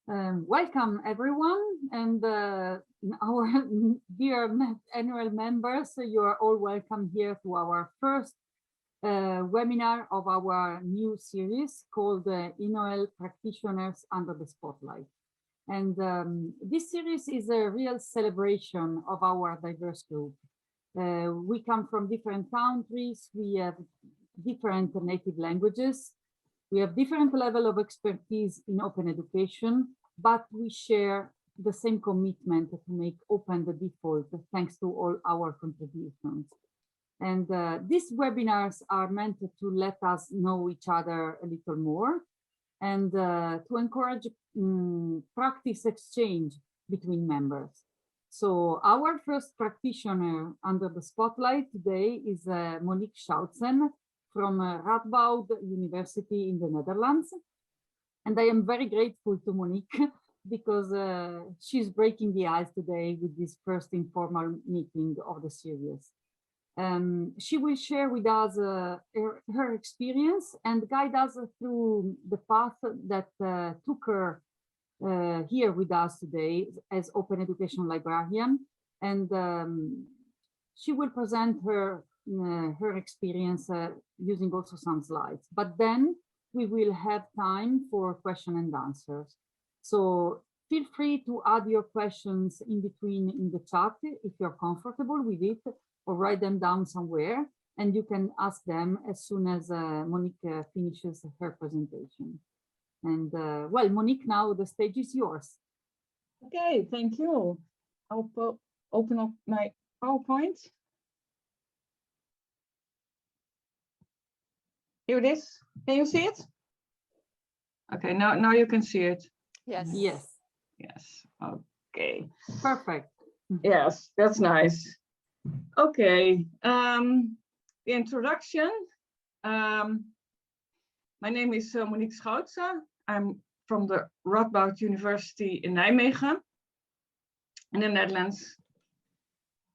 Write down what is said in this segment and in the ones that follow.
Welcome everyone, and our dear annual members, you are all welcome here to our first webinar of our new series called ENOEL Practitioners Under the Spotlight. And this series is a real celebration of our diverse group. We come from different countries, we have different native languages, we have different level of expertise in open education, but we share the same commitment to make open the default thanks to all our contributions. And these webinars are meant to let us know each other a little more and to encourage practice exchange between members. So our first practitioner under the spotlight today is Monique Schoutsen from Radboud University in the Netherlands. And I am very grateful to Monique because she's breaking the ice today with this first informal meeting of the series. She will share with us her experience and guide us through the path that took her here with us today as Open Education Librarian. And she will present her experience using also some slides. But then we will have time for question and answers. So feel free to add your questions in between in the chat if you're comfortable with it, or write them down somewhere, and you can ask them as soon as Monique finishes her presentation. And well, Monique, now the stage is yours. Okay, thank you. I'll open up my PowerPoint. Here it is. Can you see it? Okay, now you can see it. Yes. Yes. Yes. Okay. Perfect. Yes, that's nice. Okay. The introduction. My name is Monique Schoutsen. I'm from the Radboud University in Nijmegen in the Netherlands,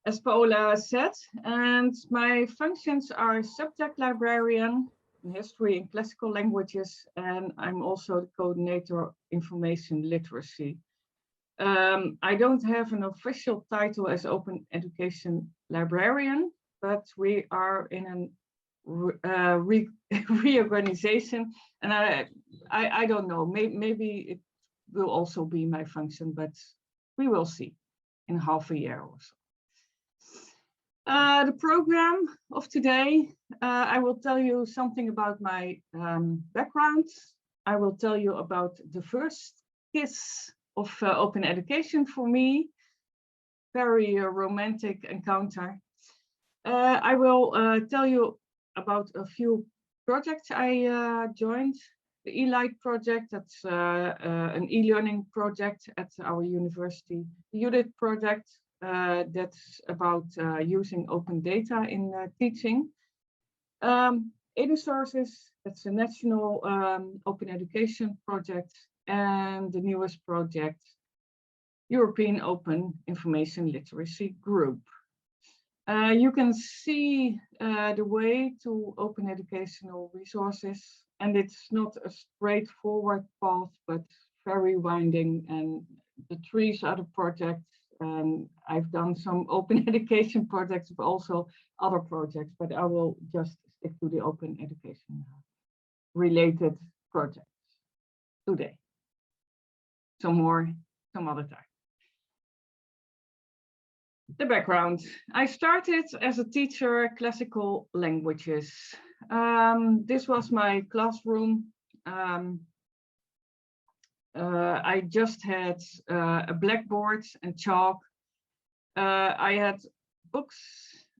as Paola said, and my functions are subject librarian in history and classical languages, and I'm also the coordinator of information literacy. I don't have an official title as Open Education Librarian, but we are in a reorganization, and I don't know, maybe it will also be my function, but we will see in half a year or so. The program of today, I will tell you something about my background. I will tell you about the first kiss of open education for me, very romantic encounter. I will tell you about a few projects I joined. The Elight project, that's an e-learning project at our university. The UDIT project, that's about using open data in teaching. EduSources, that's a national open education project, and the newest project, European Open Information Literacy Group. You can see the way to open educational resources, and it's not a straightforward path, but very winding, and the trees are the projects. I've done some open education projects, but also other projects, but I will just stick to the open education related projects today. Some other time. The background. I started as a teacher classical languages. This was my classroom. I just had a blackboard and chalk. I had books,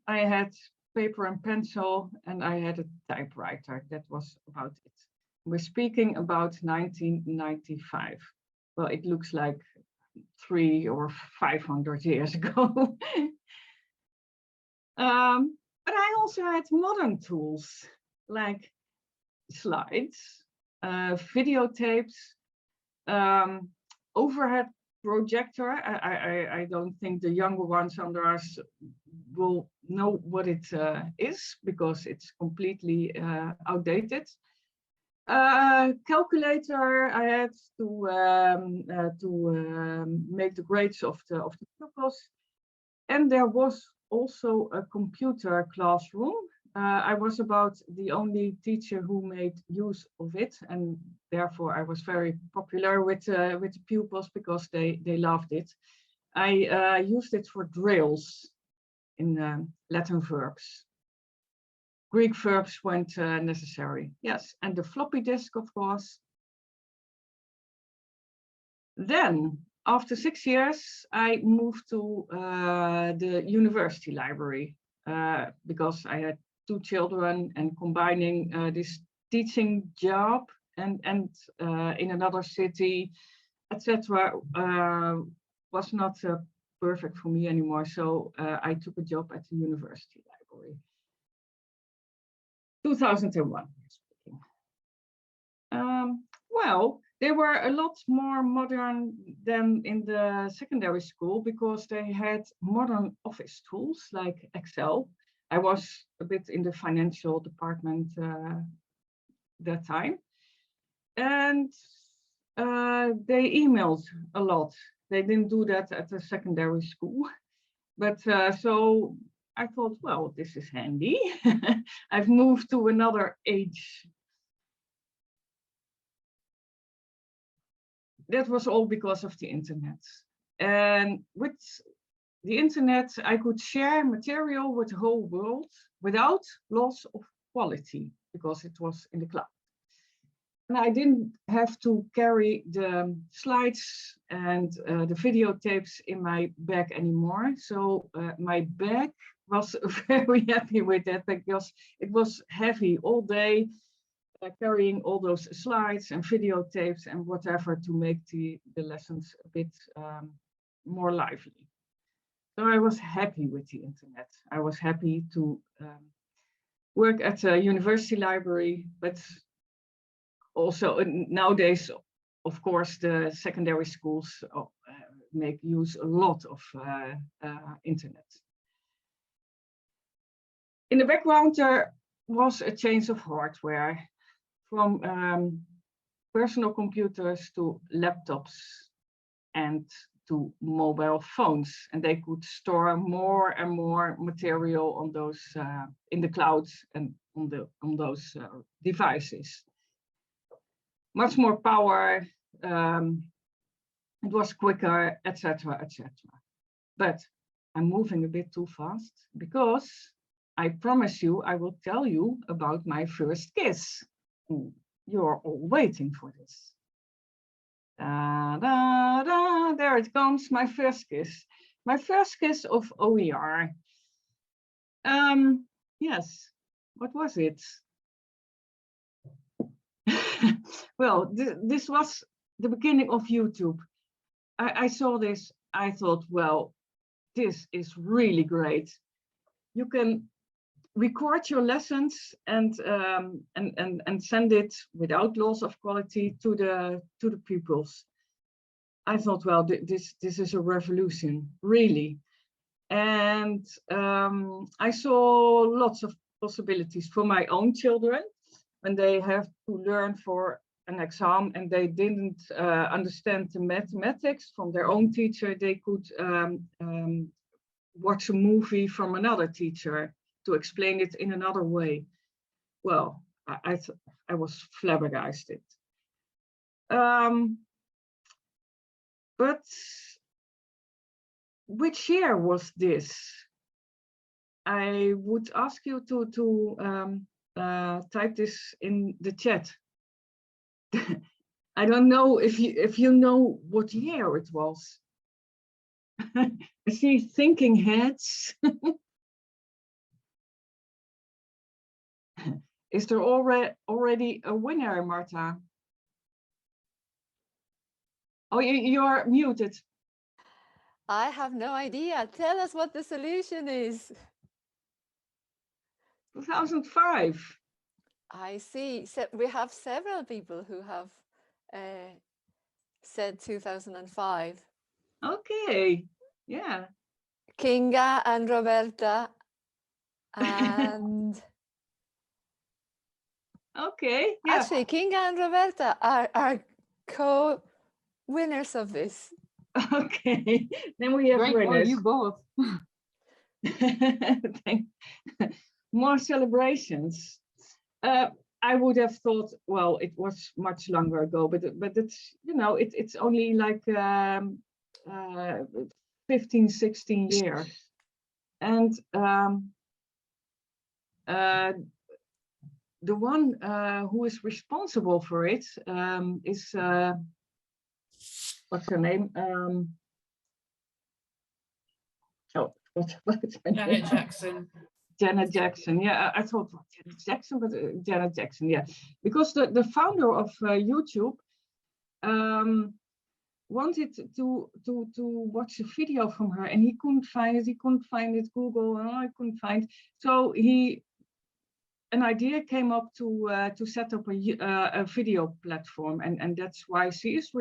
I had paper and pencil, and I had a typewriter. That was about it. We're speaking about 1995. Well, it looks like 300 or 500 years ago. But I also had modern tools like slides, videotapes, overhead projector. I don't think the younger ones under us will know what it is, because it's completely outdated. Calculator. I had to make the grades of the pupils, and there was also a computer classroom. I was about the only teacher who made use of it, and therefore I was very popular with the pupils because they loved it. I used it for drills in Latin verbs. Greek verbs weren't necessary. Yes, and the floppy disk, of course. Then, after 6 years, I moved to the university library because I had 2 children, and combining this teaching job and in another city, etc., was not perfect for me anymore. So I took a job at the university library. 2001. Well, they were a lot more modern than in the secondary school because they had modern office tools like Excel. I was a bit in the financial department that time. And they emailed a lot. They didn't do that at the secondary school. But so I thought, well, this is handy. I've moved to another age. That was all because of the internet. And with the internet, I could share material with the whole world without loss of quality because it was in the cloud. And I didn't have to carry the slides and the videotapes in my bag anymore. So my bag was very happy with that because it was heavy all day, carrying all those slides and videotapes and whatever to make the lessons a bit more lively. So I was happy with the internet. I was happy to work at a university library, but also nowadays, of course, the secondary schools make use a lot of internet. In the background, there was a change of hardware from personal computers to laptops and to mobile phones, and they could store more and more material on those in the cloud and on those devices. Much more power, it was quicker, etc., etc. But I'm moving a bit too fast because I promise you I will tell you about my first kiss. You're all waiting for this. Da, da, da, there it comes, my first kiss. My first kiss of OER. Yes, what was it? Well, this was the beginning of YouTube. I saw this, I thought, well, this is really great. You can record your lessons and send it without loss of quality to the pupils. I thought, well, this is a revolution, really. And I saw lots of possibilities for my own children when they have to learn for an exam and they didn't understand the mathematics from their own teacher. They could watch a movie from another teacher to explain it in another way. Well, I was flabbergasted. But which year was this? I would ask you to type this in the chat. I don't know if you know what year it was. I see thinking heads. Is there already a winner, Marta? Oh, you're muted. I have no idea. Tell us what the solution is. 2005. I see. So we have several people who have said 2005. Okay, yeah. Kinga and Roberta and Okay. Yeah. Actually, Kinga and Roberta are co-winners of this. Okay. Then we have Great for winners. you both. More celebrations. I would have thought, well, it was much longer ago, but it's, you know, it's only like 15, 16 years. And the one who is responsible for it is, what's her name? What's her name? Janet Jackson. Janet Jackson, yeah, I thought well, Janet Jackson, but Janet Jackson, yeah, because the founder of YouTube wanted to watch a video from her, and he couldn't find it. He couldn't find it. Google, I couldn't find. So an idea came up to set up a video platform, and that's why she is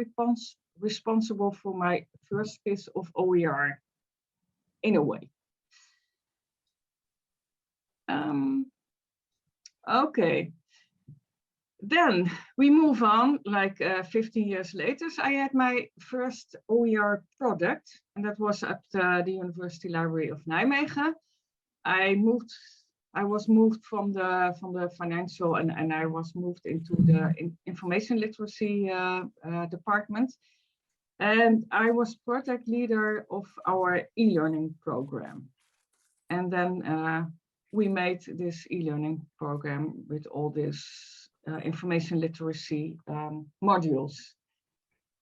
responsible for my first piece of OER, in a way. Okay, then we move on, like 15 years later. So I had my first OER product, and that was at the University Library of Nijmegen. I was moved from the financial, and I was moved into the information literacy department. And I was project leader of our e-learning program. And then we made this e-learning program with all this information literacy modules.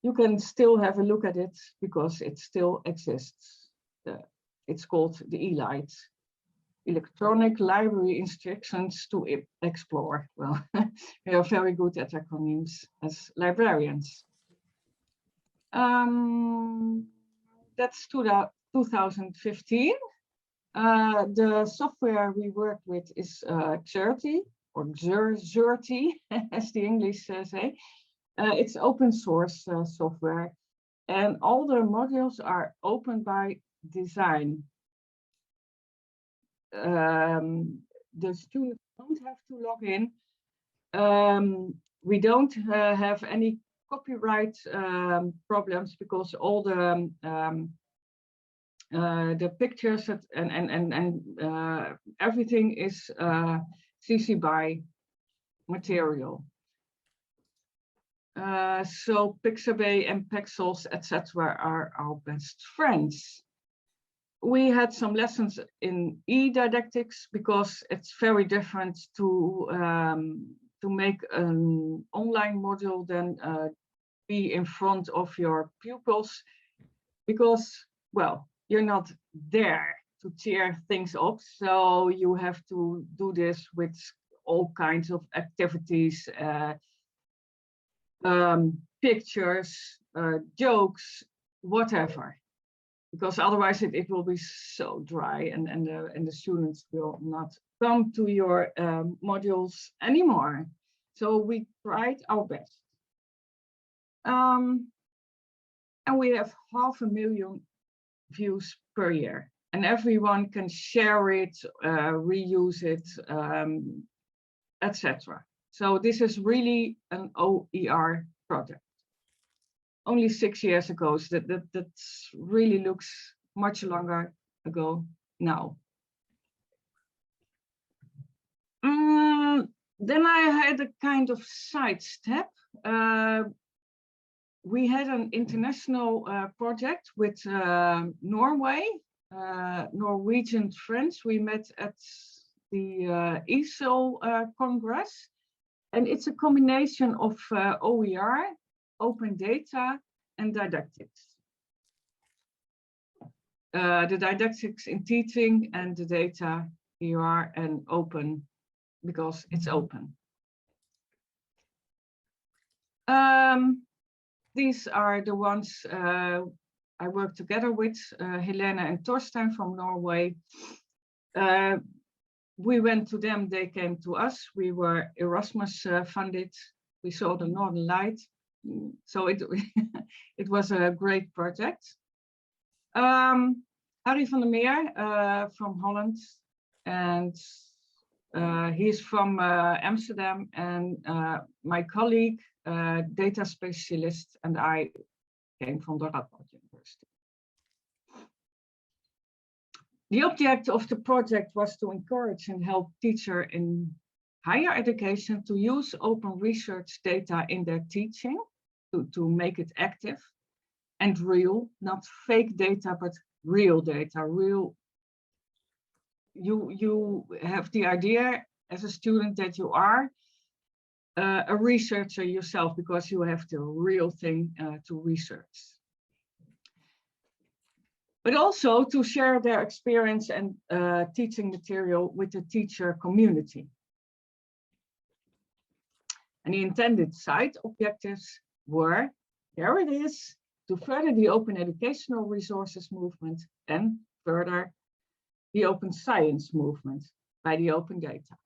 You can still have a look at it because it still exists. It's called the Elight, Electronic Library Instructions to Explore. Well, we are very good at acronyms as librarians. That's 2015. The software we work with is Xerti, or Xerti, as the English say. It's open source software, and all the modules are open by design. The students don't have to log in. We don't have any copyright problems because all the pictures and everything is CC BY material. So Pixabay and Pexels, etc., are our best friends. We had some lessons in e-didactics because it's very different to make an online module than be in front of your pupils, because, well, you're not there to cheer things up. So you have to do this with all kinds of activities, pictures, jokes, whatever, because otherwise it will be so dry, and the students will not come to your modules anymore. So we tried our best. And we have 500,000 views per year, and everyone can share it, reuse it, etc. So this is really an OER project. Only 6 years ago, so that really looks much longer ago now. Then I had a kind of sidestep. We had an international project with Norway, Norwegian friends. We met at the ESOL Congress, and it's a combination of OER, open data, and didactics. The didactics in teaching and the data ER and open, because it's open. These are the ones I work together with, Helena and Torstein from Norway. We went to them, they came to us. We were Erasmus funded. We saw the Northern Light. So it was a great project. Harry van der Meer from Holland, and He's from Amsterdam, and my colleague, data specialist, and I came from the Radboud University. The object of the project was to encourage and help teachers in higher education to use open research data in their teaching, to make it active and real, not fake data, but real data. Real. You have the idea as a student that you are a researcher yourself, because you have the real thing to research. But also to share their experience and teaching material with the teacher community. And the intended side objectives were, there it is, to further the open educational resources movement and further the open science movement by the open data.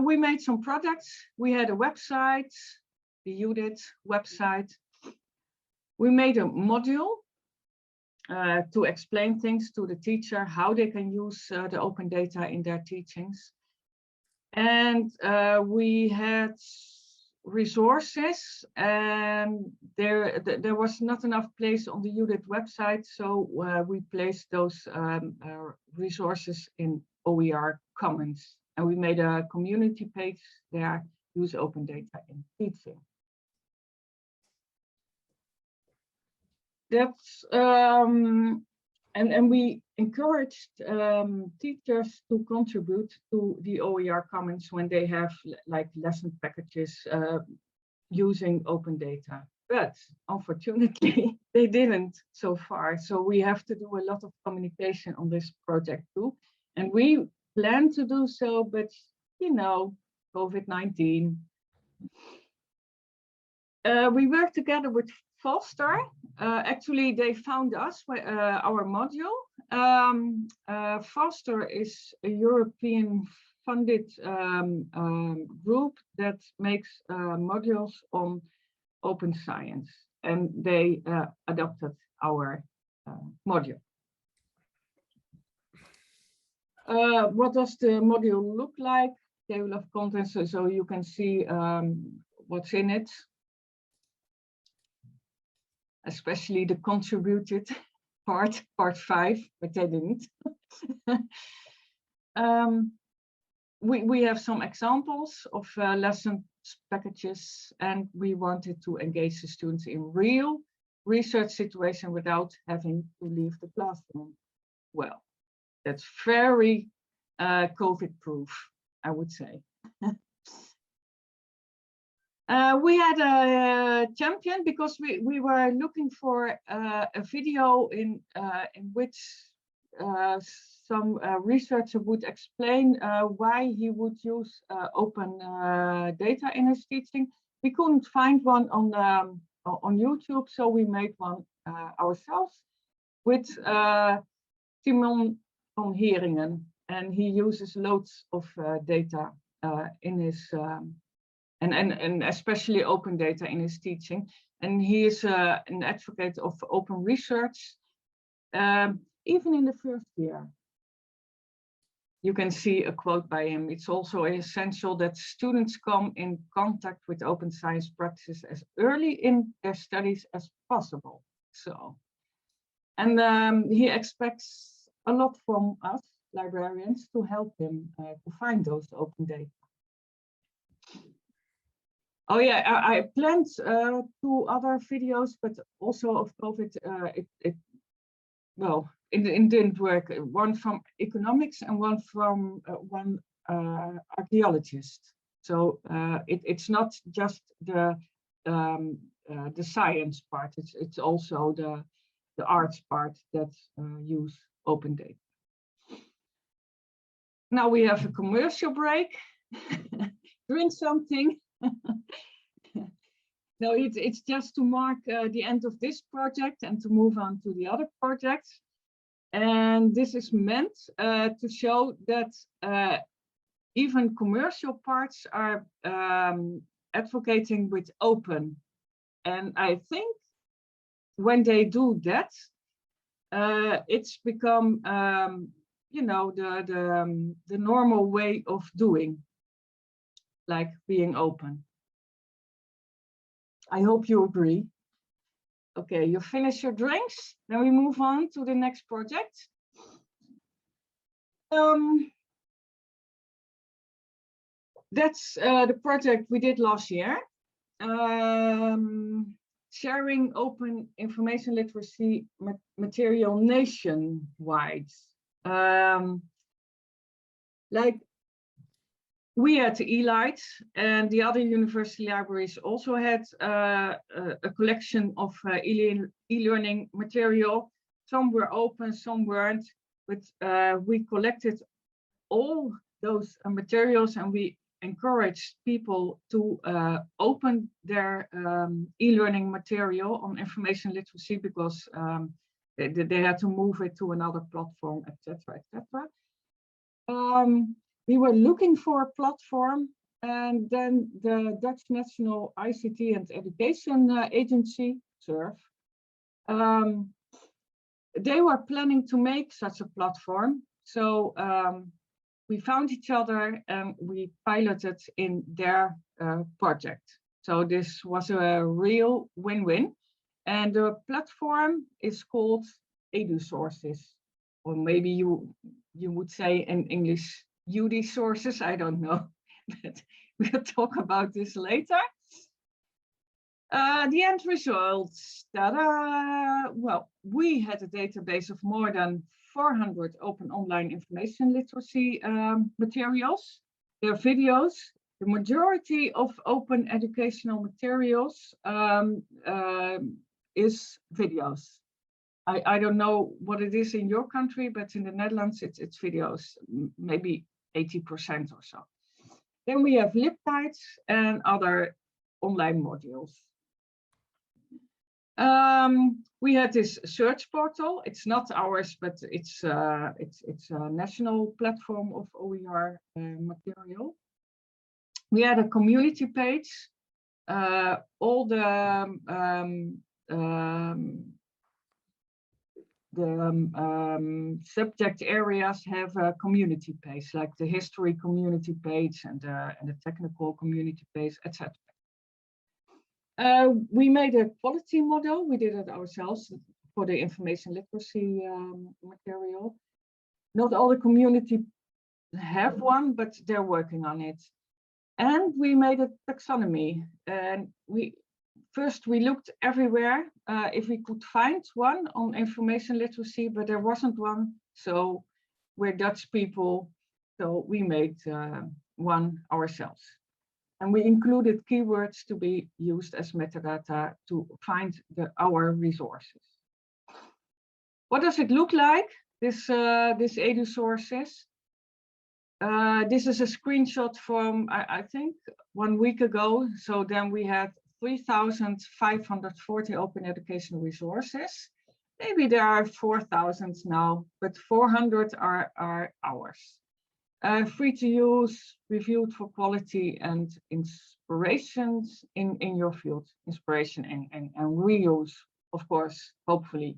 We made some projects. We had a website, the UDIT website. We made a module to explain things to the teacher, how they can use the open data in their teachings. And we had resources, and there was not enough place on the UDIT website, so we placed those resources in OER Commons, and we made a community page there, use open data in teaching. That's and we encouraged teachers to contribute to the OER Commons when they have like lesson packages using open data. But unfortunately, they didn't so far. So we have to do a lot of communication on this project too. And we plan to do so, but you know, COVID-19. We work together with Foster. Actually, they found us, our module. Foster is a European funded group that makes modules on open science, and they adopted our module. What does the module look like? Table of contents, so you can see what's in it. Especially the contributed part 5, but they didn't. We have some examples of lesson packages, and we wanted to engage the students in real research situation without having to leave the classroom. Well, that's very COVID-proof, I would say. We had a champion because we were looking for a video in which some researcher would explain why he would use open data in his teaching. We couldn't find one on YouTube, so we made one ourselves with Timon van Heringen, and he uses loads of data in his and especially open data in his teaching. And he is an advocate of open research, even in the first year. You can see a quote by him. It's also essential that students come in contact with open science practices as early in their studies as possible. So, and he expects a lot from us librarians to help him to find those open data. Oh yeah, I planned 2 other videos, but also of COVID, well, it didn't work. One from economics and one from one archaeologist. So it's not just the science part. It's also the arts part that use open data. Now we have a commercial break. Drink something. No, it's just to mark the end of this project and to move on to the other projects. And this is meant to show that even commercial parts are advocating with open. And I think when they do that, it's become you know, the normal way of doing, like being open. I hope you agree. Okay, you finish your drinks, then we move on to the next project. That's the project we did last year. Sharing open information literacy material nationwide. Like we at Elight and the other university libraries also had a collection of e-learning material. Some were open, some weren't, but we collected all those materials and we encouraged people to open their e-learning material on information literacy because they had to move it to another platform, etc., etc. We were looking for a platform, and then the Dutch National ICT and Education Agency, SURF, they were planning to make such a platform. So we found each other and we piloted in their project. So this was a real win-win. And the platform is called EduSources, or maybe you would say in English, UD sources, I don't know, but we'll talk about this later. The end results, well, we had a database of more than 400 open online information literacy materials. There are videos. The majority of open educational materials is videos. I don't know what it is in your country, but in the Netherlands, it's videos, maybe 80% or so. Then we have lip guides and other online modules. We had this search portal. It's not ours, but it's a national platform of OER material. We had a community page. All the subject areas have a community page, like the history community page and the technical community page, etc. We made a quality model. We did it ourselves for the information literacy material. Not all the community have one, but they're working on it. And we made a taxonomy. And we looked everywhere if we could find one on information literacy, but there wasn't one. So we're Dutch people, so we made one ourselves. And we included keywords to be used as metadata to find our resources. What does it look like, this EduSources? This is a screenshot from, I think, 1 week ago. So then we had 3,540 open educational resources. Maybe there are 4,000 now, but 400 are ours. Free to use, reviewed for quality and inspirations in your field. Inspiration and reuse, of course, hopefully.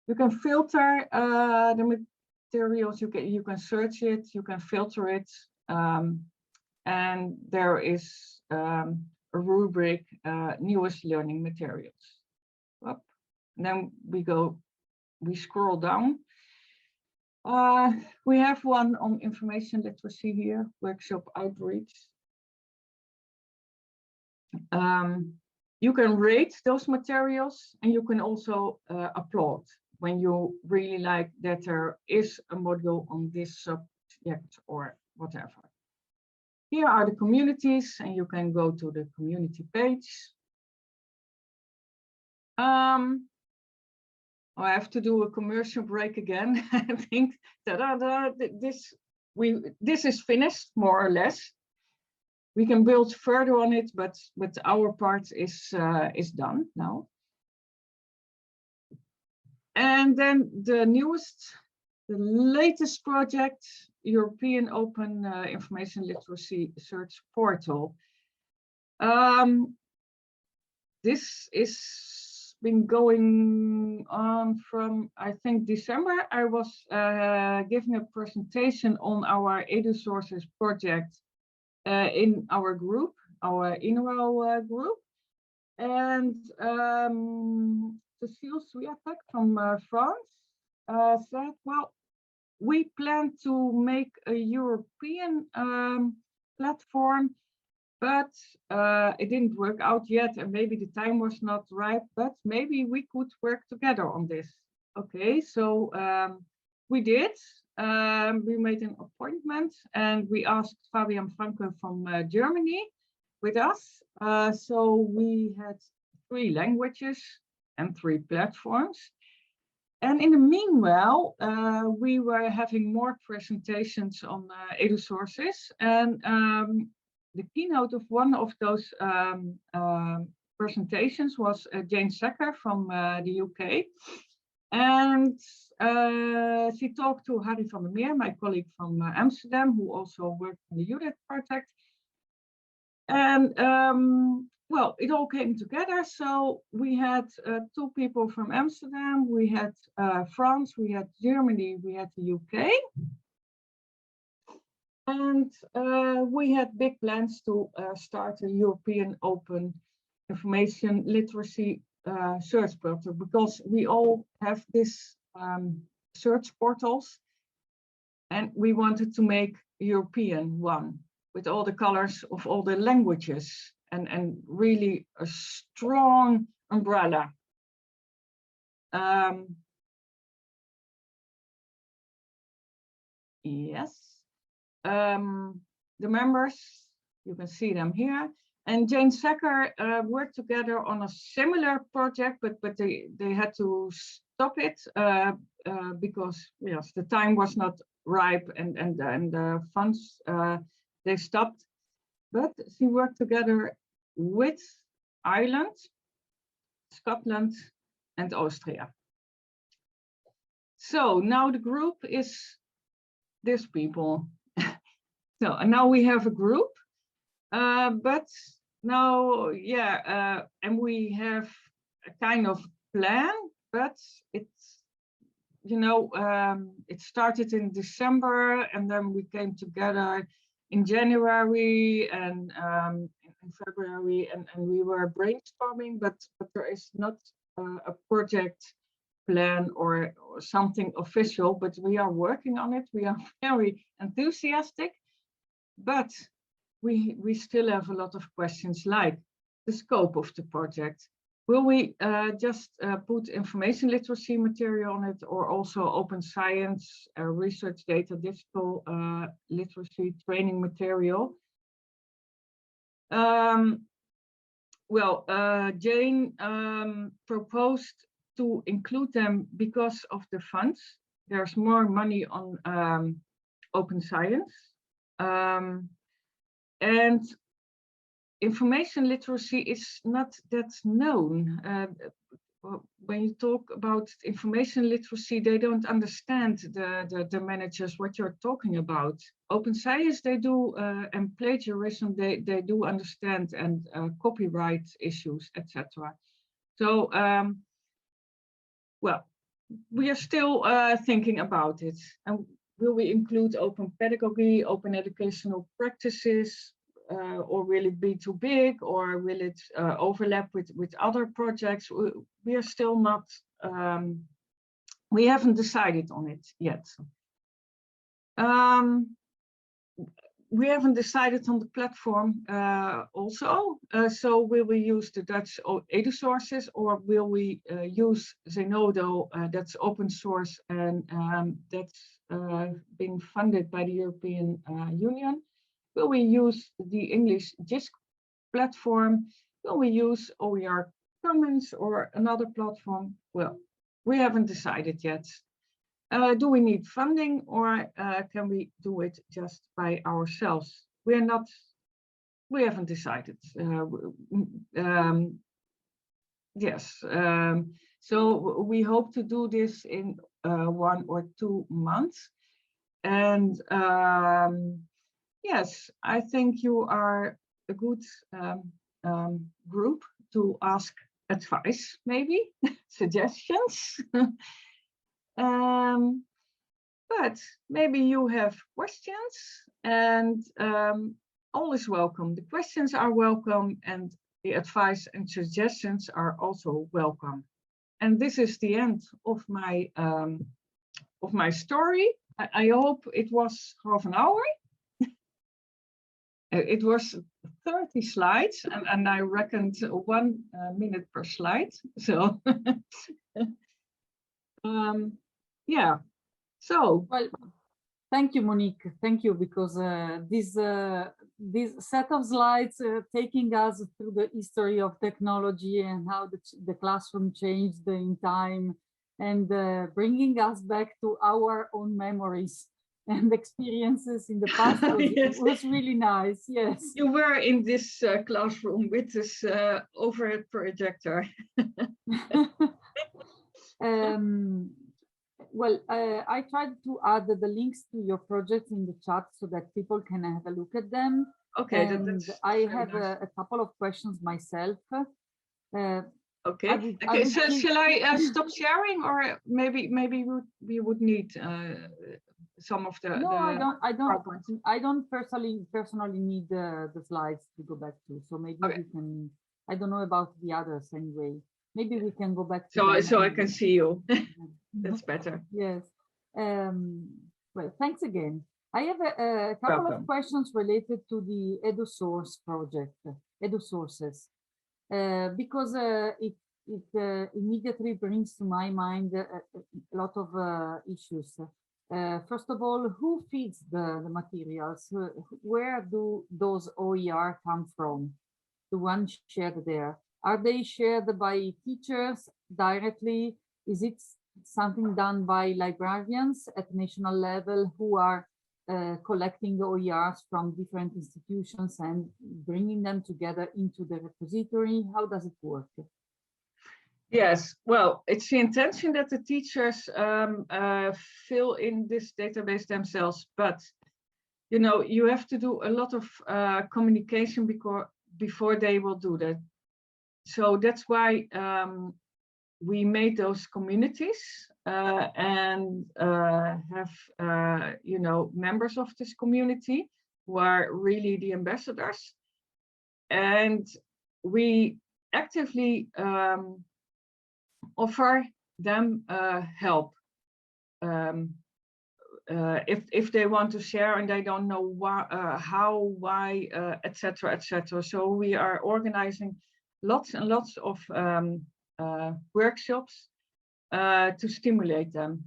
You can filter the materials, you can search it, you can filter it, and there is a rubric, newest learning materials. Up. And then we scroll down. We have one on information literacy here, workshop outreach. You can rate those materials and you can also applaud when you really like that there is a module on this subject or whatever. Here are the communities and you can go to the community page. I have to do a commercial break again. I think this is finished more or less. We can build further on it, but our part is done now. And then the latest project, European Open Information Literacy Search Portal. This is been going on from, I think, December. I was giving a presentation on our EduSources project in our group, our ENOEL group. And Cecile Swiatek from France said, well, we plan to make a European platform, but it didn't work out yet, and maybe the time was not right, but maybe we could work together on this. Okay, so we did. We made an appointment and we asked Fabian Franke from Germany with us. So we had 3 languages and 3 platforms. And in the meanwhile, we were having more presentations on EduSources, and the keynote of one of those presentations was Jane Secker from the UK. And she talked to Harry van der Meer, my colleague from Amsterdam, who also worked on the UDET project. And well, it all came together. So we had 2 people from Amsterdam, we had France, we had Germany, we had the UK. And we had big plans to start a European open information literacy search portal, because we all have this search portals, and we wanted to make a European one with all the colors of all the languages, and really a strong umbrella. Yes. The members, you can see them here, and Jane Secker worked together on a similar project, but they had to stop it because yes, the time was not ripe, and the funds they stopped. But she worked together with Ireland, Scotland, and Austria. So now the group is these people. So and now we have a group, but now, yeah, and we have a kind of plan, but it's, you know, it started in December, and then we came together in January and in February, and we were brainstorming, but there is not a project plan or something official, but we are working on it. We are very enthusiastic. But we still have a lot of questions, like the scope of the project. Will we just put information literacy material on it, or also open science, research data, digital literacy training material? Well, Jane proposed to include them because of the funds. There's more money on open science. And information literacy is not that known. When you talk about information literacy, they don't understand the managers what you're talking about. Open science, they do, and plagiarism, they do understand, and copyright issues, etc. So, well, we are still thinking about it. And will we include open pedagogy, open educational practices, or will it be too big, or will it overlap with other projects? We are still not, we haven't decided on it yet. We haven't decided on the platform also. So will we use the Dutch EduSources, or will we use Zenodo, that's open source, and that's being funded by the European Union? Will we use the English JISC platform? Will we use OER Commons or another platform? Well, we haven't decided yet. Do we need funding, or can we do it just by ourselves? We haven't decided. Yes, so we hope to do this in 1 or 2 months. And yes, I think you are a good group to ask advice, maybe suggestions. But maybe you have questions, and all is welcome. The questions are welcome, and the advice and suggestions are also welcome. And this is the end of my story. I hope it was half an hour. It was 30 slides, and I reckoned 1 minute per slide. So, yeah. So, well, thank you, Monique. Thank you, because this set of slides taking us through the history of technology and how the classroom changed in time, and bringing us back to our own memories and experiences in the past yes. was really nice. Yes. You were in this classroom with this overhead projector. Well, I tried to add the links to your projects in the chat so that people can have a look at them. Okay, and I have nice. a couple of questions myself. Okay. Okay. So shall I stop sharing, or maybe we would need some of the? No, the I don't personally need the slides to go back to. So maybe we can. I don't know about the others anyway. Maybe we can go back to. So I can see you. That's better. Yes. Well, thanks again. I have a couple of questions related to the EduSource project, EduSources, because it immediately brings to my mind a lot of issues. First of all, who feeds the materials? Where do those OER come from? The ones shared there. Are they shared by teachers directly? Is it something done by librarians at national level who are collecting the OERs from different institutions and bringing them together into the repository? How does it work? Yes, well, it's the intention that the teachers fill in this database themselves, but you know, you have to do a lot of communication before they will do that. So that's why we made those communities and have you know, members of this community who are really the ambassadors, and we actively offer them help if they want to share and they don't know why, how, why, etc., etc. So we are organizing lots and lots of workshops to stimulate them.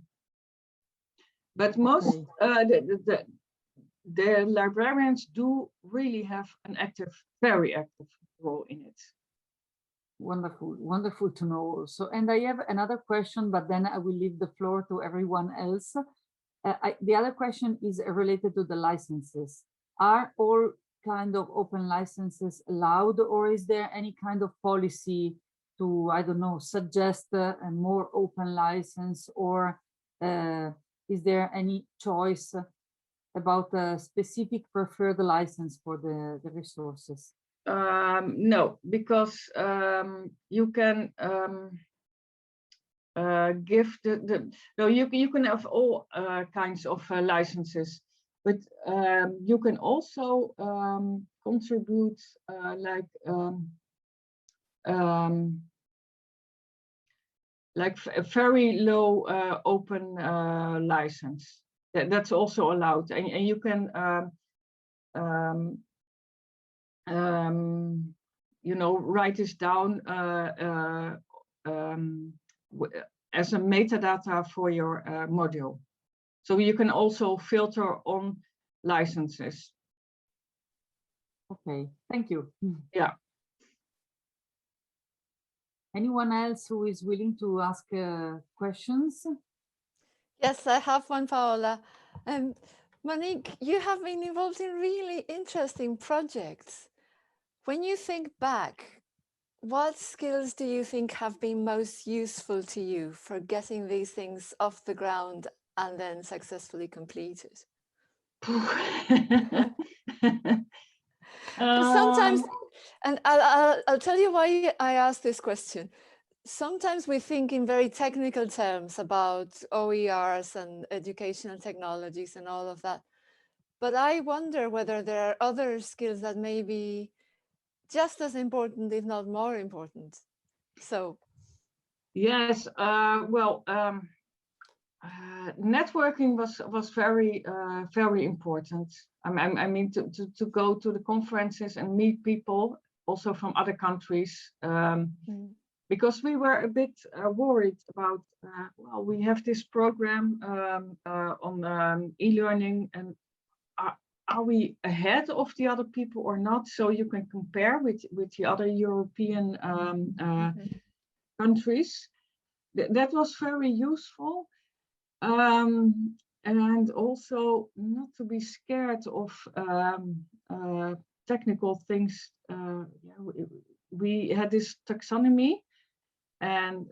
But most the librarians do really have an active, very active role in it. Wonderful, wonderful to know also. And I have another question, but then I will leave the floor to everyone else. The other question is related to the licenses. Are all kind of open licenses allowed, or is there any kind of policy to, I don't know, suggest a more open license, or is there any choice about a specific preferred license for the resources? No, because you can give no, you can have all kinds of licenses, but you can also contribute like a very low open license. That's also allowed, and you can you know, write this down as a metadata for your module. So you can also filter on licenses. Okay, thank you. Yeah. Anyone else who is willing to ask questions? Yes, I have one, Paola. Monique, you have been involved in really interesting projects. When you think back, what skills do you think have been most useful to you for getting these things off the ground and then successfully completed? And I'll tell you why I asked this question. Sometimes we think in very technical terms about OERs and educational technologies and all of that. But I wonder whether there are other skills that may be just as important, if not more important. So. Yes, networking was very important. I mean, to go to the conferences and meet people also from other countries, because we were a bit worried about, well, we have this program on e-learning, and are we ahead of the other people or not? So you can compare with the other European countries. That was very useful. And also not to be scared of technical things. We had this taxonomy, and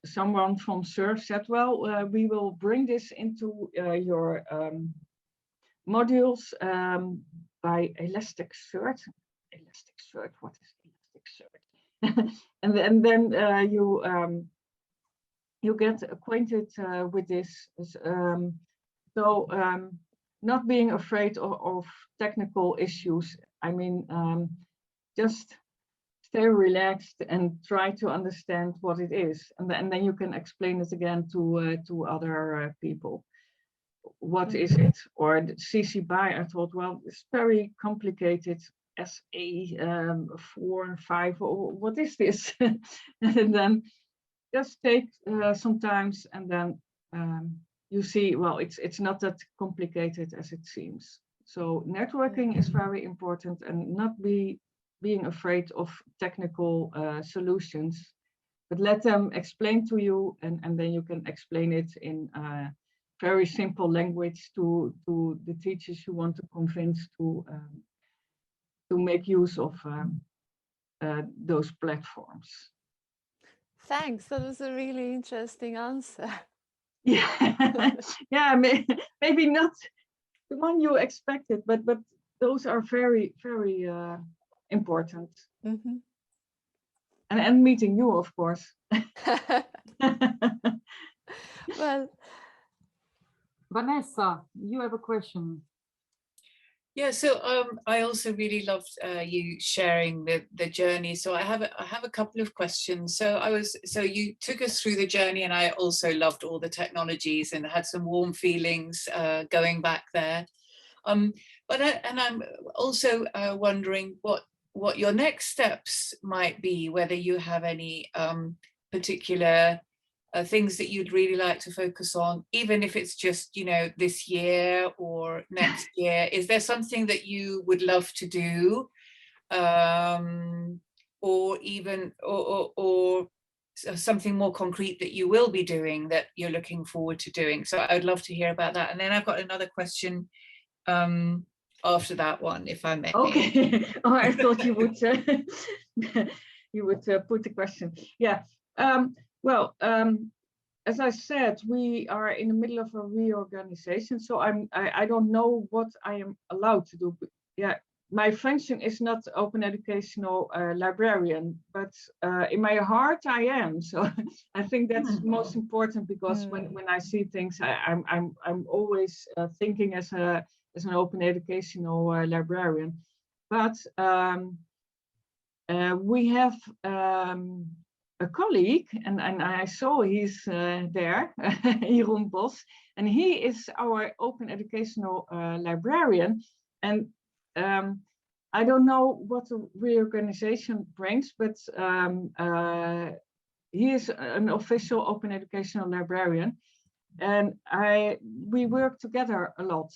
someone from SURF said, well, we will bring this into your modules by Elasticsearch. Elasticsearch, what is Elasticsearch? and then you get acquainted with this. Not being afraid of technical issues. I mean, just stay relaxed and try to understand what it is, and then you can explain it again to other people. What is it? Or the CC BY, I thought, well, it's very complicated. SA 4 and 5, what is this? And then just take some time, and then you see, well, it's not that complicated as it seems. So networking is very important, and not being afraid of technical solutions, but let them explain to you, and then you can explain it in very simple language to the teachers you want to convince to make use of those platforms. Thanks, that was a really interesting answer. Yeah, yeah, maybe not the one you expected, but those are very, very important. And meeting you, of course. Well, Vanessa, you have a question. Yeah, so I also really loved you sharing the journey. So I have a couple of questions. So you took us through the journey, and I also loved all the technologies and had some warm feelings going back there. But I'm also wondering what your next steps might be, whether you have any particular things that you'd really like to focus on, even if it's just, you know, this year or next year. Is there something that you would love to do, or even or something more concrete that you will be doing that you're looking forward to doing? So I would love to hear about that. And then I've got another question after that one, if I may. Okay. Oh, I thought you would you would put the question. Yeah. Well, as I said, we are in the middle of a reorganization, so I don't know what I am allowed to do. But yeah, my function is not Open Educational Librarian, but in my heart I am. So I think that's most important, because when I see things, I'm always thinking as an Open Educational Librarian. But we have a colleague, and I saw he's there, Jeroen Bos, and he is our Open Educational Librarian. And I don't know what the reorganization brings, but he is an official Open Educational Librarian, and we work together a lot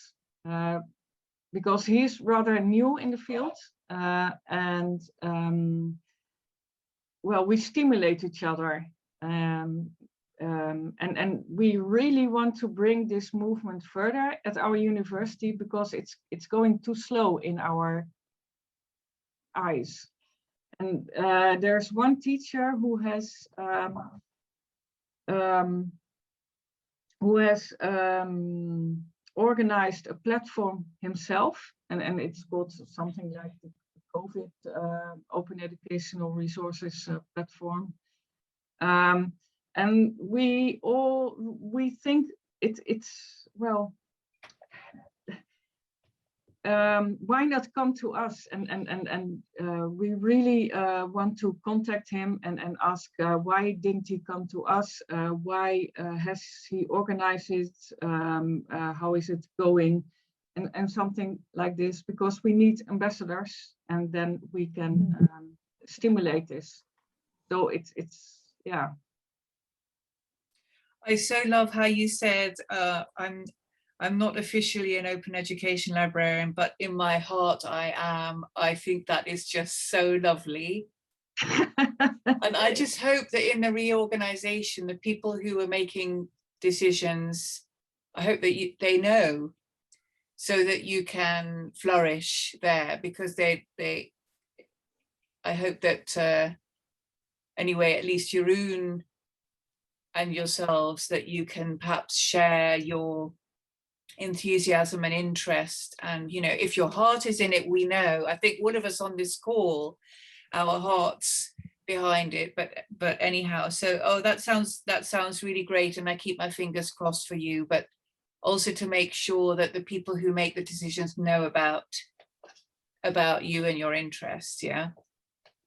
because he's rather new in the field, and well, we stimulate each other, and we really want to bring this movement further at our university, because it's going too slow in our eyes. And there's one teacher who has organized a platform himself, and it's called something like the COVID Open Educational Resources platform. And we think it's well, why not come to us, and we really want to contact him and ask why didn't he come to us, why has he organized it, how is it going, and something like this, because we need ambassadors, and then we can stimulate this. So it's yeah. I so love how you said, I'm not officially an open education librarian, but in my heart I am. I think that is just so lovely. And I just hope that in the reorganization, the people who are making decisions, I hope that they know, so that you can flourish there, because I hope that anyway, at least Jeroen and yourselves, that you can perhaps share your enthusiasm and interest, and if your heart is in it, we know, I think all of us on this call, our hearts behind it, but anyhow, so that sounds really great, and I keep my fingers crossed for you, but also to make sure that the people who make the decisions know about you and your interests. Yeah,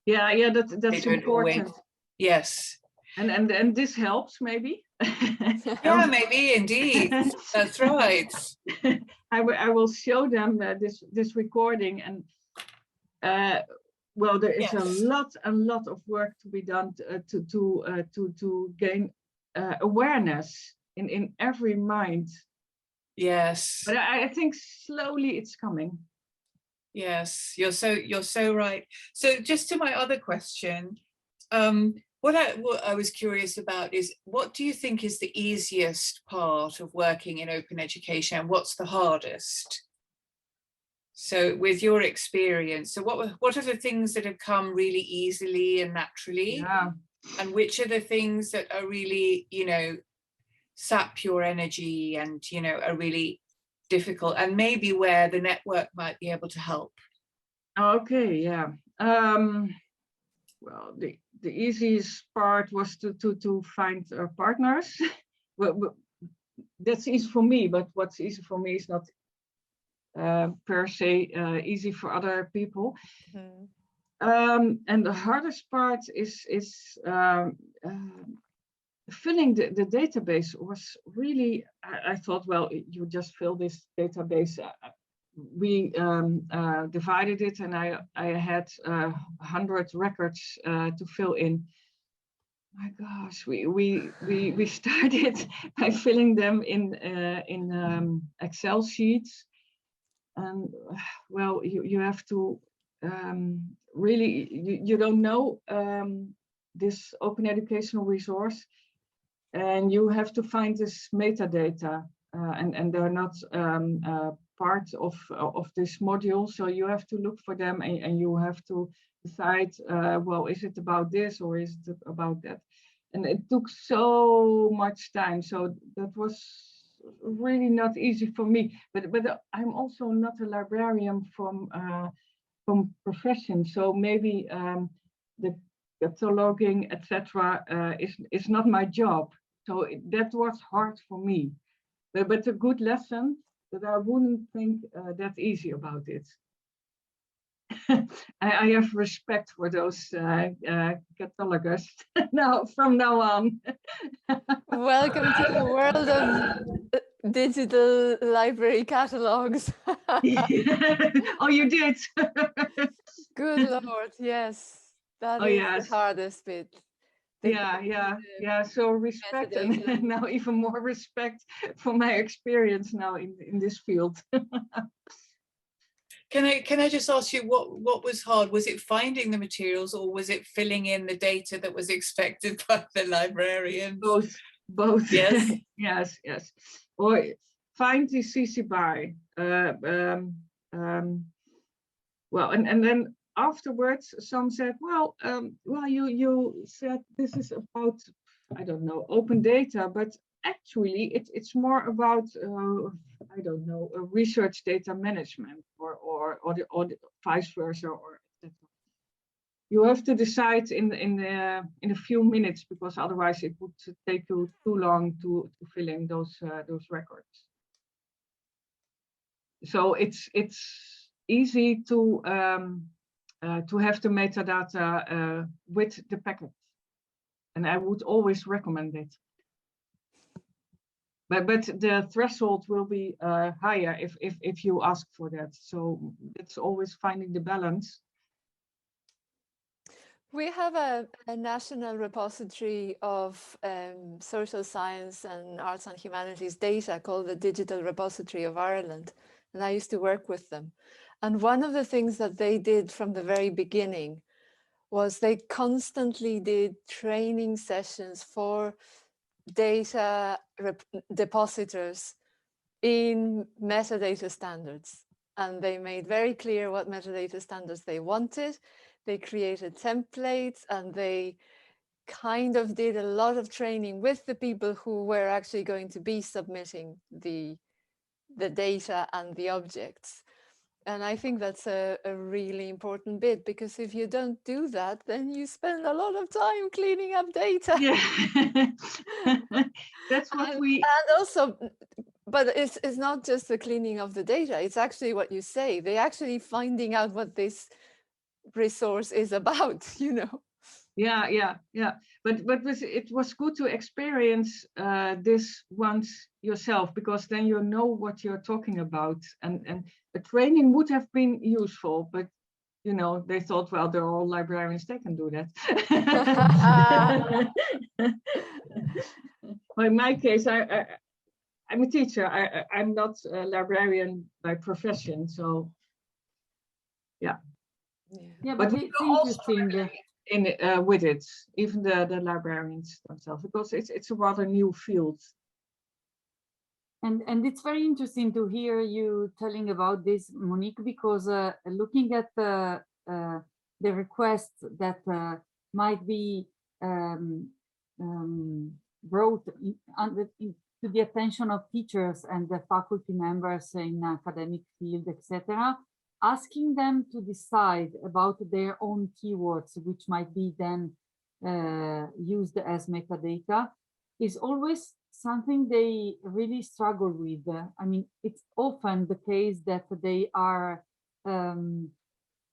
that's important. Yes. And this helps maybe. Yeah, maybe indeed. That's right. I will show them this recording, and well, there is a lot of work to be done to gain awareness in every mind. Yes. But I think slowly it's coming. Yes, you're so right. So just to my other question, what I was curious about is, what do you think is the easiest part of working in open education, and what's the hardest? So with your experience, so what are the things that have come really easily and naturally? Yeah. And which are the things that are really, sap your energy and, are really difficult, and maybe where the network might be able to help? Okay, yeah. Well, the easiest part was to find partners. Well, that's easy for me, but what's easy for me is not per se easy for other people. Mm-hmm. And the hardest part is filling the database. Was really, I thought, well, you just fill this database. We divided it, and I had 100 records to fill in. My gosh, we started by filling them in Excel sheets, and well, you have to really, you don't know this open educational resource, and you have to find this metadata, and they're not part of this module, so you have to look for them, and you have to decide, well, is it about this or is it about that? And it took so much time, so that was really not easy for me. But I'm also not a librarian from profession, so maybe the cataloging, etc., is not my job. So that was hard for me, but a good lesson. That I wouldn't think that easy about it. I have respect for those catalogers from now on. Welcome to the world of digital library catalogs. Oh, you did? Good Lord, yes. That is the hardest bit. Yeah. So respect, and now even more respect for my experience now in this field. Can I just ask you, what was hard? Was it finding the materials, or was it filling in the data that was expected by the librarians? Both. Yes. yes. Or find the CC BY. Well, and then afterwards, some said, well, you said this is about, I don't know, open data, but actually it's more about, I don't know, research data management or the vice versa, or etc. You have to decide in a few minutes, because otherwise it would take you too long to fill in those records. So it's easy to have the metadata with the package, and I would always recommend it. But the threshold will be higher if you ask for that. So it's always finding the balance. We have a national repository of social science and arts and humanities data called the Digital Repository of Ireland, and I used to work with them. And one of the things that they did from the very beginning was they constantly did training sessions for data depositors in metadata standards. And they made very clear what metadata standards they wanted. They created templates, and they kind of did a lot of training with the people who were actually going to be submitting the data and the objects. And I think that's a really important bit, because if you don't do that, then you spend a lot of time cleaning up data. Yeah, that's what and also, but it's not just the cleaning of the data, it's actually what you say. They're actually finding out what this resource is about, you know. Yeah. But it was good to experience this once yourself, because then you know what you're talking about, and the training would have been useful, but you know, they thought, well, they're all librarians, they can do that. Well, in my case, I'm a teacher. I'm not a librarian by profession, so yeah. Yeah, but it's interesting. With it, even the librarians themselves, because it's a rather new field. And it's very interesting to hear you telling about this, Monique, because looking at the requests that might be brought to the attention of teachers and the faculty members in academic field, etc., asking them to decide about their own keywords, which might be then used as metadata, is always something they really struggle with. I mean, it's often the case that they are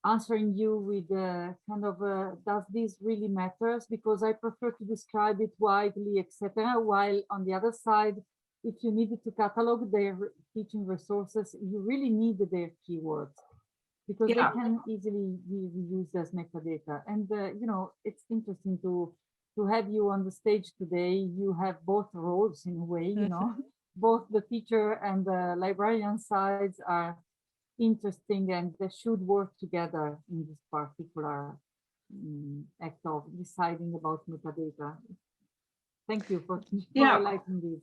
answering you with kind of, does this really matters? Because I prefer to describe it widely, etc. While on the other side, if you needed to catalog their teaching resources, you really need their keywords, because they can easily be used as metadata. And you know, it's interesting to have you on the stage today. You have both roles in a way, you know, both the teacher and the librarian sides are interesting, and they should work together in this particular act of deciding about metadata. Thank you for highlighting this.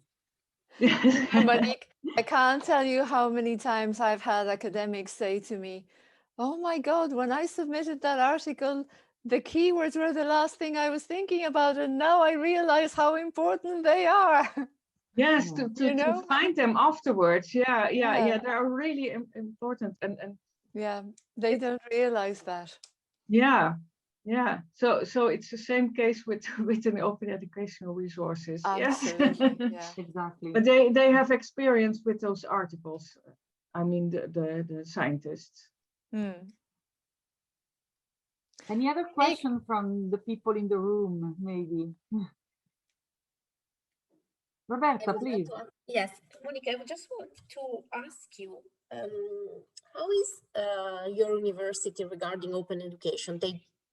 Monique, I can't tell you how many times I've had academics say to me, oh my God, when I submitted that article, the keywords were the last thing I was thinking about, and now I realize how important they are. Yes, to find them afterwards. Yeah, they are really important, and yeah, they don't realize that. Yeah. So it's the same case with an open educational resources. Absolutely. Yes. Yeah, exactly. But they have experience with those articles. I mean, the scientists. Any other question from the people in the room, maybe? Roberta, please. Yes, Monica, I just want to ask you, how is your university regarding open education?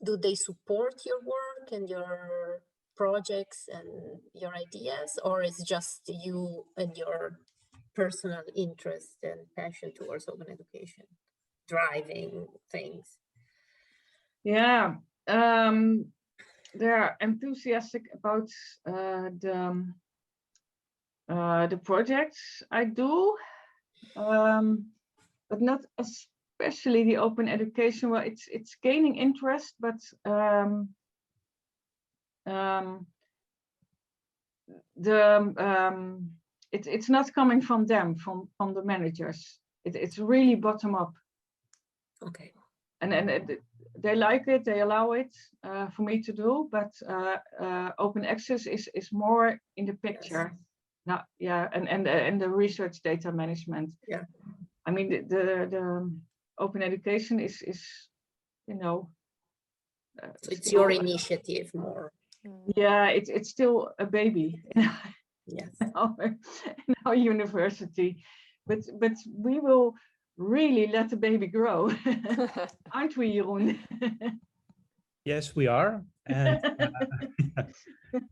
Do they support your work and your projects and your ideas, or is just you and your personal interest and passion towards open education driving things? Yeah, they're enthusiastic about the projects I do, but not especially the open education. Well, it's gaining interest, but it's not coming from them, from the managers. It's really bottom up. Okay. And they like it, they allow it for me to do, but open access is more in the picture. Yes. Now, yeah, and the research data management. Yeah. I mean, the open education is you know. So it's still, your initiative more. yeah, it's still a baby. Yes. in our university, but we will really let the baby grow, aren't we, Jeroen? Yes, we are. And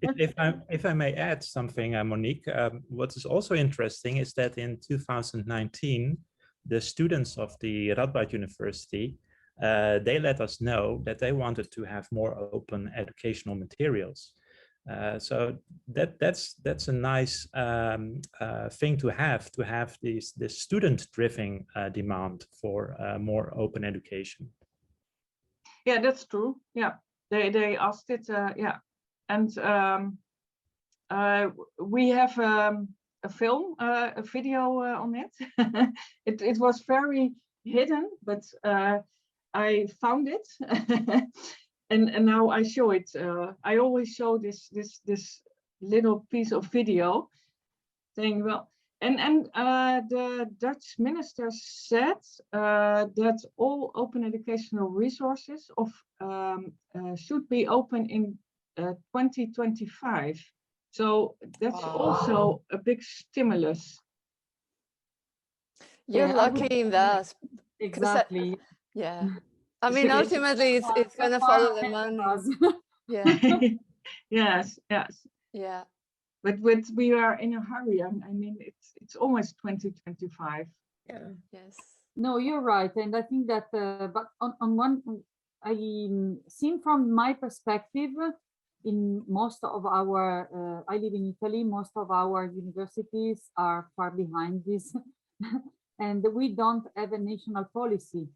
if I may add something, Monique, what is also interesting is that in 2019, the students of the Radboud University, they let us know that they wanted to have more open educational materials. So that's a nice thing to have this student-driven demand for more open education. Yeah, that's true. Yeah, they asked it. Yeah, and we have a film, a video on it. It was very hidden, but I found it. And now I show it. I always show this little piece of video, saying, well, and the Dutch minister said that all open educational resources should be open in 2025. So that's also a big stimulus. You're Yeah, lucky in that. exactly. Yeah. I mean, ultimately, it's going to follow the money. Yeah. Yes. Yeah. But we are in a hurry. I mean, it's almost 2025. Yeah. Yes. No, you're right, and I think that. But on one, I seen from my perspective, in most of our, I live in Italy. Most of our universities are far behind this, and we don't have a national policy.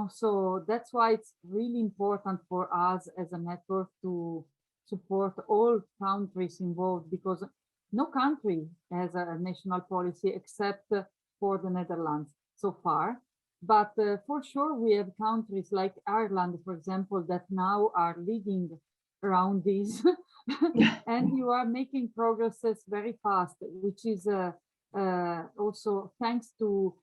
So that's why it's really important for us as a network to support all countries involved, because no country has a national policy except for the Netherlands so far. But for sure, we have countries like Ireland, for example, that now are leading around this, and you are making progresses very fast, which is also thanks to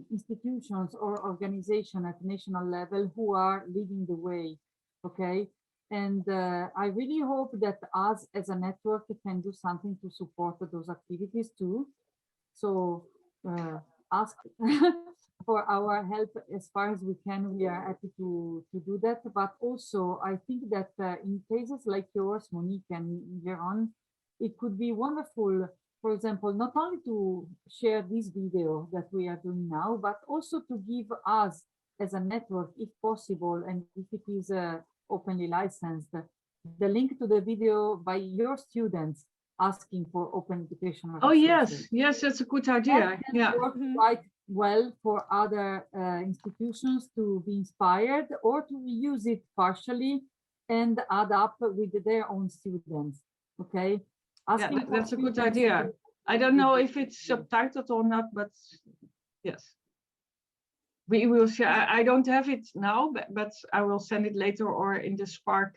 institutions or organizations at national level who are leading the way. Okay, and I really hope that us as a network can do something to support those activities too. So ask for our help as far as we can. We are happy to do that. But also, I think that in cases like yours, Monique and Jeroen, it could be wonderful, for example, not only to share this video that we are doing now, but also to give us as a network, if possible, and if it is openly licensed, the link to the video by your students asking for open educational resources. Yes, that's a good idea. Yeah, work quite well for other institutions to be inspired or to use it partially and add up with their own students. Okay, yeah, that's a good idea. I don't know if it's subtitled or not, but yes. We will share. I don't have it now, but I will send it later, or in the Spark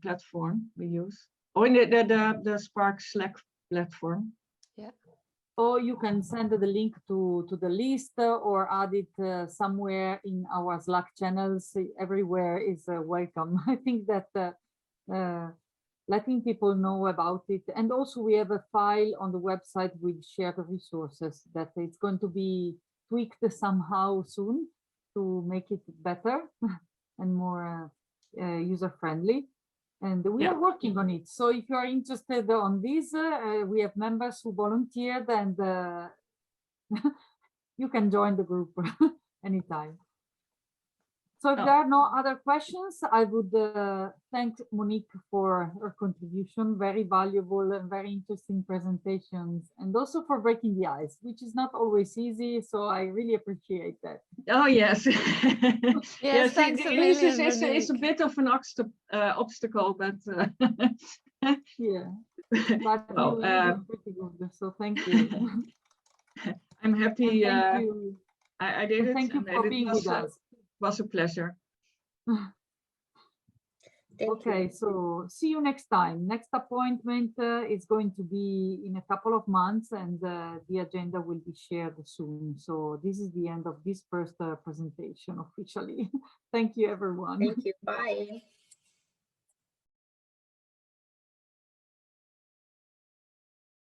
platform we use, or in the Spark Slack platform. Yeah. Or you can send the link to the list or add it somewhere in our Slack channels. Everywhere is welcome. I think that letting people know about it, and also we have a file on the website with shared resources that it's going to be tweaked somehow soon to make it better and more user-friendly. And we are working on it. So if you are interested on this, we have members who volunteered, and you can join the group anytime. So if there are no other questions, I would thank Monique for her contribution, very valuable and very interesting presentations, and also for breaking the ice, which is not always easy. So I really appreciate that. Oh, yes. Yes, thanks a million, it's a bit of an obstacle, but yeah. But Well, you're pretty good, so thank you. I'm happy Thank you. I did it. Thank you and for it being with us. was a pleasure. Okay, so see you next time. Next appointment is going to be in a couple of months, and the agenda will be shared soon. So this is the end of this first presentation officially. Thank you, everyone. Thank you. Bye.